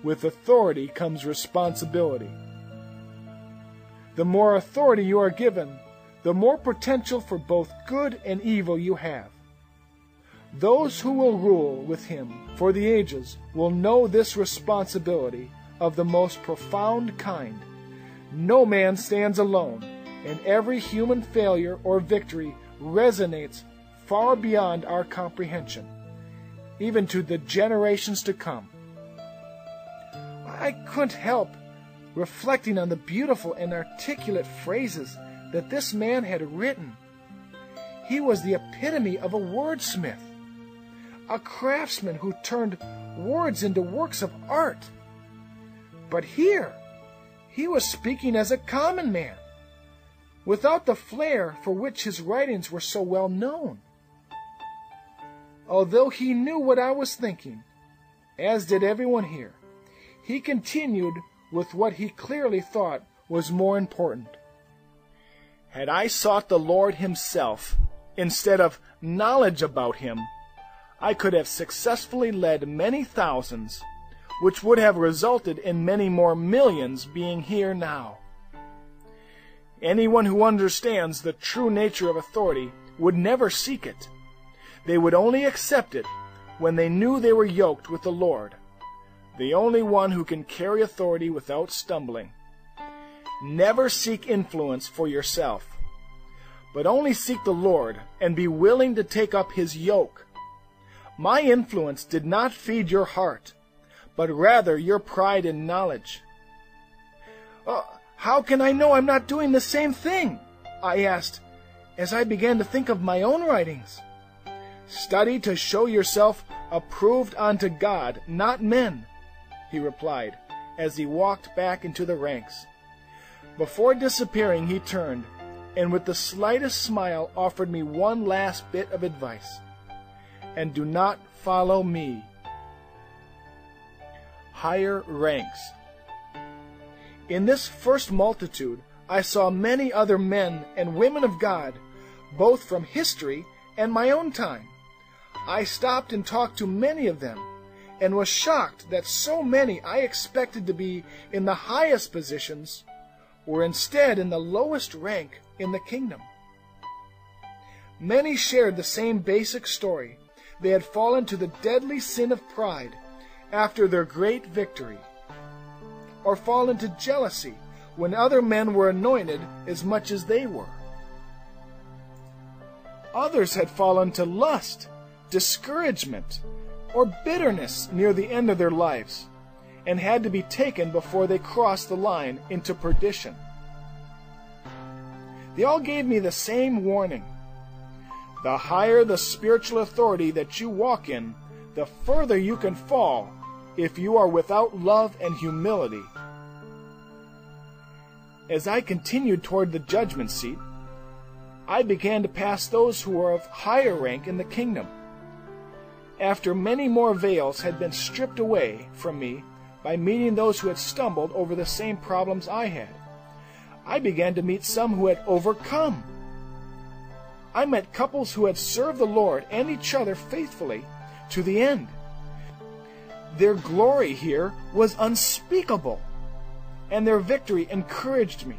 With authority comes responsibility. The more authority you are given, the more potential for both good and evil you have. Those who will rule with him for the ages will know this responsibility of the most profound kind. No man stands alone, and every human failure or victory resonates far beyond our comprehension, even to the generations to come. I couldn't help reflecting on the beautiful and articulate phrases that this man had written. He was the epitome of a wordsmith, a craftsman who turned words into works of art. But here, he was speaking as a common man, without the flair for which his writings were so well known. Although he knew what I was thinking, as did everyone here, he continued with what he clearly thought was more important. Had I sought the Lord himself instead of knowledge about him, I could have successfully led many thousands, which would have resulted in many more millions being here now. Anyone who understands the true nature of authority would never seek it. They would only accept it when they knew they were yoked with the Lord, the only one who can carry authority without stumbling. Never seek influence for yourself, but only seek the Lord and be willing to take up his yoke. My influence did not feed your heart, but rather your pride and knowledge. How can I know I'm not doing the same thing? I asked, as I began to think of my own writings. Study to show yourself approved unto God, not men, he replied, as he walked back into the ranks. Before disappearing, he turned, and with the slightest smile offered me one last bit of advice. And do not follow me. Higher ranks. In this first multitude, I saw many other men and women of God, both from history and my own time. I stopped and talked to many of them, and was shocked that so many I expected to be in the highest positions were instead in the lowest rank in the kingdom. Many shared the same basic story. They had fallen to the deadly sin of pride after their great victory, or fallen to jealousy when other men were anointed as much as they were. Others had fallen to lust, discouragement, or bitterness near the end of their lives, and had to be taken before they crossed the line into perdition. They all gave me the same warning. The higher the spiritual authority that you walk in, the further you can fall if you are without love and humility. As I continued toward the judgment seat, I began to pass those who were of higher rank in the kingdom. After many more veils had been stripped away from me by meeting those who had stumbled over the same problems I had, I began to meet some who had overcome. I met couples who had served the Lord and each other faithfully to the end. Their glory here was unspeakable, and their victory encouraged me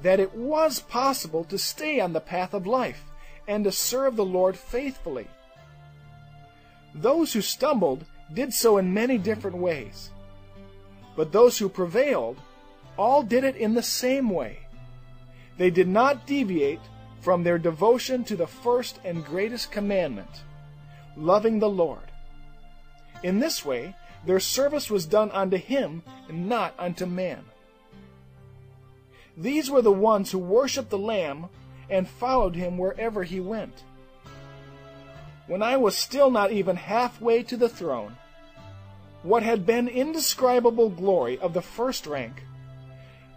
that it was possible to stay on the path of life and to serve the Lord faithfully. Those who stumbled did so in many different ways, but those who prevailed all did it in the same way. They did not deviate from their devotion to the first and greatest commandment, loving the Lord. In this way, their service was done unto him and not unto man. These were the ones who worshiped the Lamb and followed him wherever he went. When I was still not even halfway to the throne, what had been indescribable glory of the first rank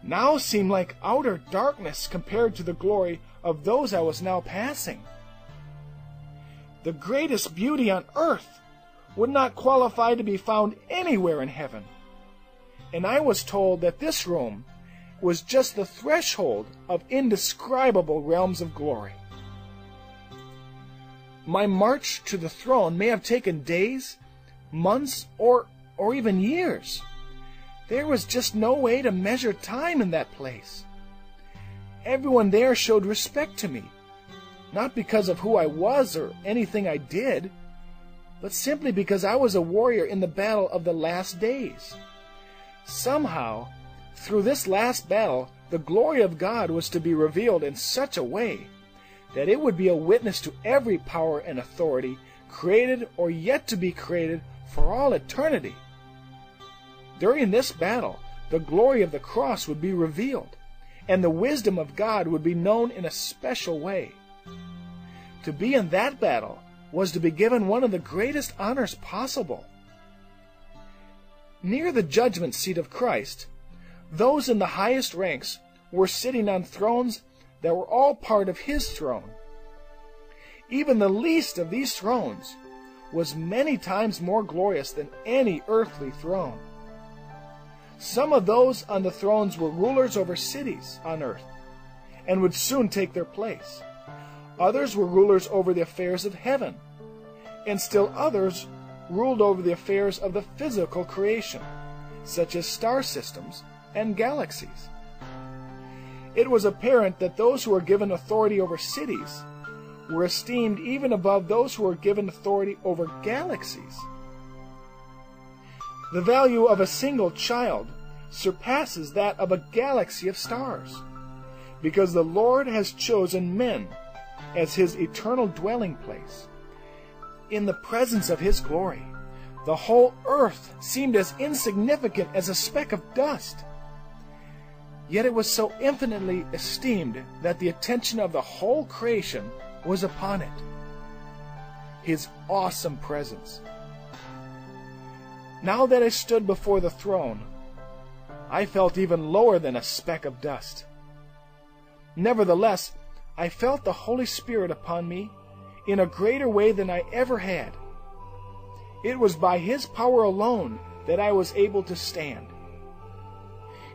now seemed like outer darkness compared to the glory of those I was now passing. The greatest beauty on earth would not qualify to be found anywhere in heaven, and I was told that this room was just the threshold of indescribable realms of glory. My march to the throne may have taken days, months, or even years, There was just no way to measure time in that place. Everyone there showed respect to me, not because of who I was or anything I did, but simply because I was a warrior in the battle of the last days. Somehow, through this last battle, the glory of God was to be revealed in such a way that it would be a witness to every power and authority, created or yet to be created, for all eternity. During this battle, the glory of the cross would be revealed, and the wisdom of God would be known in a special way. To be in that battle was to be given one of the greatest honors possible. Near the judgment seat of Christ, those in the highest ranks were sitting on thrones that were all part of His throne. Even the least of these thrones was many times more glorious than any earthly throne. Some of those on the thrones were rulers over cities on earth, and would soon take their place. Others were rulers over the affairs of heaven, and still others ruled over the affairs of the physical creation, such as star systems and galaxies. It was apparent that those who were given authority over cities were esteemed even above those who were given authority over galaxies. The value of a single child surpasses that of a galaxy of stars, because the Lord has chosen men as His eternal dwelling place. In the presence of His glory, the whole earth seemed as insignificant as a speck of dust. Yet it was so infinitely esteemed that the attention of the whole creation was upon it. His awesome presence. Now that I stood before the throne, I felt even lower than a speck of dust. Nevertheless, I felt the Holy Spirit upon me in a greater way than I ever had. It was by His power alone that I was able to stand.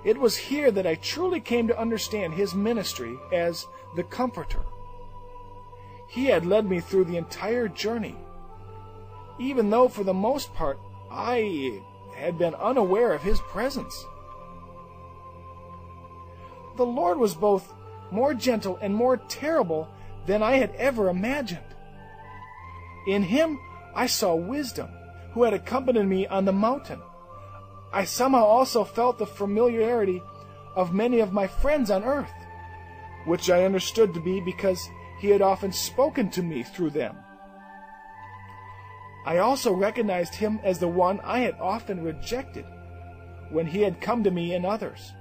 It was here that I truly came to understand His ministry as the Comforter. He had led me through the entire journey, even though for the most part I had been unaware of His presence. The Lord was both more gentle and more terrible than I had ever imagined. In Him I saw wisdom, who had accompanied me on the mountain. I somehow also felt the familiarity of many of my friends on earth, which I understood to be because He had often spoken to me through them. I also recognized Him as the one I had often rejected when He had come to me in others.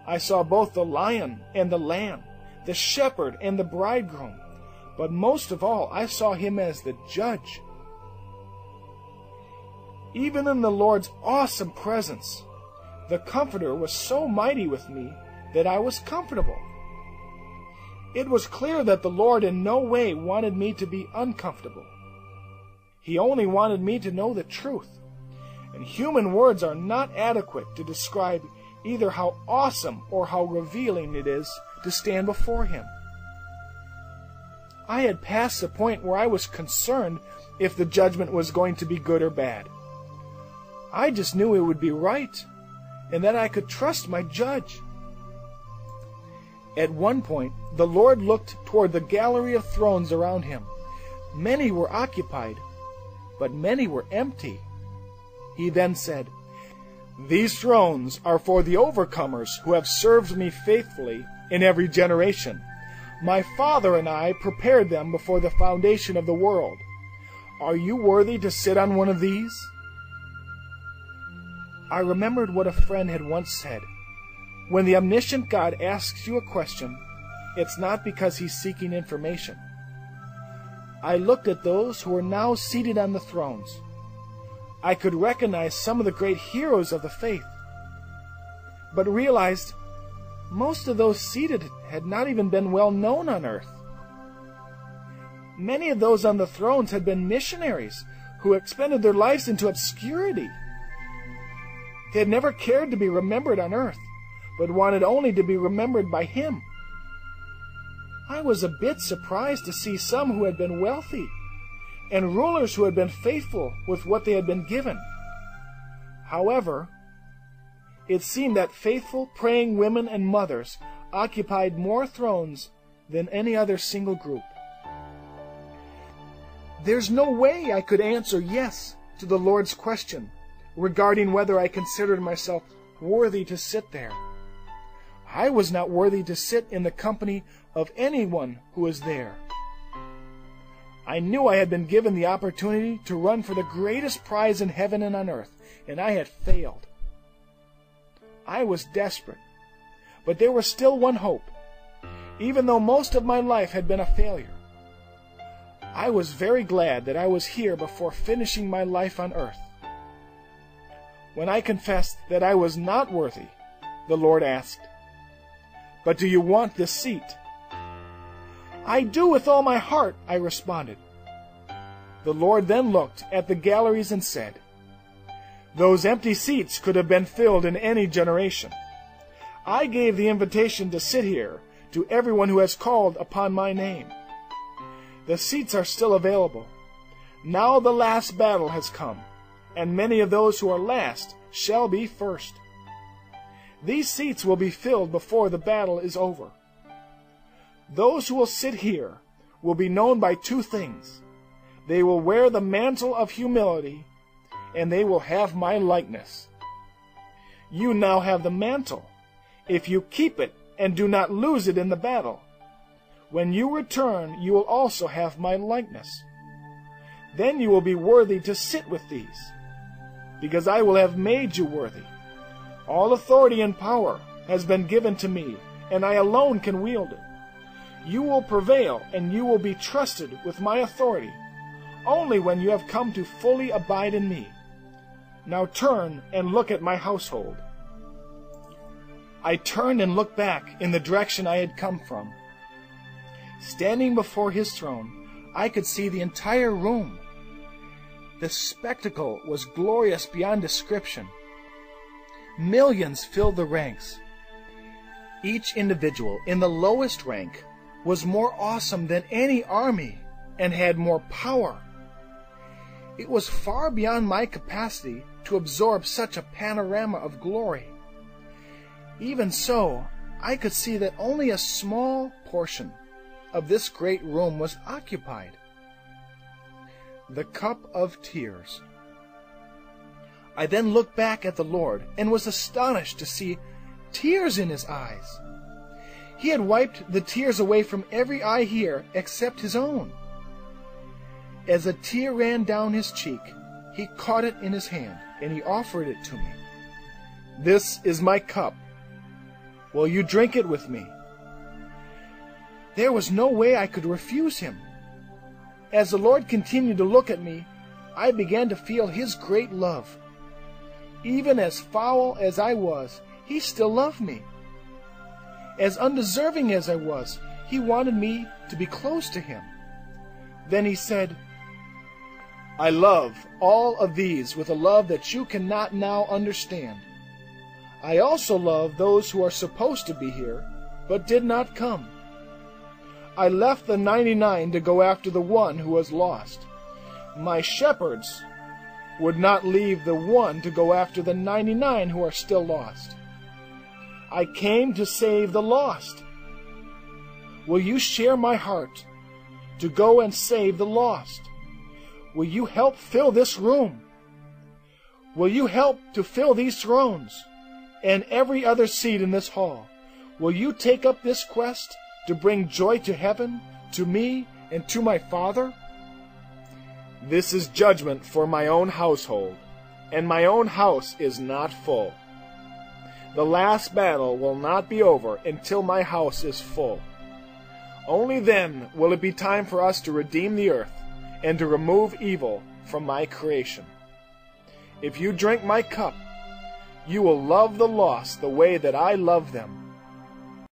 I saw both the lion and the lamb, the shepherd and the bridegroom, but most of all I saw Him as the judge. Even in the Lord's awesome presence, the Comforter was so mighty with me that I was comfortable. It was clear that the Lord in no way wanted me to be uncomfortable. He only wanted me to know the truth, and human words are not adequate to describe either how awesome or how revealing it is to stand before Him. I had passed the point where I was concerned if the judgment was going to be good or bad. I just knew it would be right, and that I could trust my judge. At one point, the Lord looked toward the gallery of thrones around Him. Many were occupied, but many were empty. He then said, "These thrones are for the overcomers who have served me faithfully in every generation. My Father and I prepared them before the foundation of the world. Are you worthy to sit on one of these?" I remembered what a friend had once said. When the omniscient God asks you a question, it's not because He's seeking information. I looked at those who were now seated on the thrones. I could recognize some of the great heroes of the faith, but realized most of those seated had not even been well known on earth. Many of those on the thrones had been missionaries who expended their lives into obscurity. They had never cared to be remembered on earth, but wanted only to be remembered by Him. I was a bit surprised to see some who had been wealthy, and rulers who had been faithful with what they had been given. However, It seemed that faithful, praying women and mothers occupied more thrones than any other single group. There's no way I could answer yes to the Lord's question regarding whether I considered myself worthy to sit there. I was not worthy to sit in the company of anyone who was there. I knew I had been given the opportunity to run for the greatest prize in heaven and on earth, and I had failed. I was desperate, but there was still one hope. Even though most of my life had been a failure, I was very glad that I was here before finishing my life on earth. When I confessed that I was not worthy, the Lord asked, "But do you want this seat?" "I do with all my heart," I responded. The Lord then looked at the galleries and said, "Those empty seats could have been filled in any generation. I gave the invitation to sit here to everyone who has called upon my name. The seats are still available. Now the last battle has come, and many of those who are last shall be first. These seats will be filled before the battle is over. Those who will sit here will be known by two things. They will wear the mantle of humility, and they will have my likeness. You now have the mantle, if you keep it and do not lose it in the battle. When you return, you will also have my likeness. Then you will be worthy to sit with these, because I will have made you worthy. All authority and power has been given to me, and I alone can wield it. You will prevail, and you will be trusted with my authority, only when you have come to fully abide in me. Now turn and look at my household." I turned and looked back in the direction I had come from. Standing before his throne, I could see the entire room. The spectacle was glorious beyond description. Millions filled the ranks. Each individual in the lowest rank was more awesome than any army and had more power. It was far beyond my capacity to absorb such a panorama of glory. Even so, I could see that only a small portion of this great room was occupied. The cup of tears. I then looked back at the Lord and was astonished to see tears in his eyes. He had wiped the tears away from every eye here except his own. As a tear ran down his cheek, he caught it in his hand and he offered it to me. "This is my cup. Will you drink it with me?" There was no way I could refuse him. As the Lord continued to look at me, I began to feel his great love. Even as foul as I was, he still loved me. As undeserving as I was, he wanted me to be close to him. Then he said, "I love all of these with a love that you cannot now understand. I also love those who are supposed to be here, but did not come. I left the 99 to go after the one who was lost. My shepherds would not leave the one to go after the 99 who are still lost. I came to save the lost. Will you share my heart to go and save the lost? Will you help fill this room? Will you help to fill these thrones and every other seat in this hall? Will you take up this quest to bring joy to heaven, to me, and to my Father? This is judgment for my own household, and my own house is not full. The last battle will not be over until my house is full. Only then will it be time for us to redeem the earth and to remove evil from my creation. If you drink my cup, you will love the lost the way that I love them,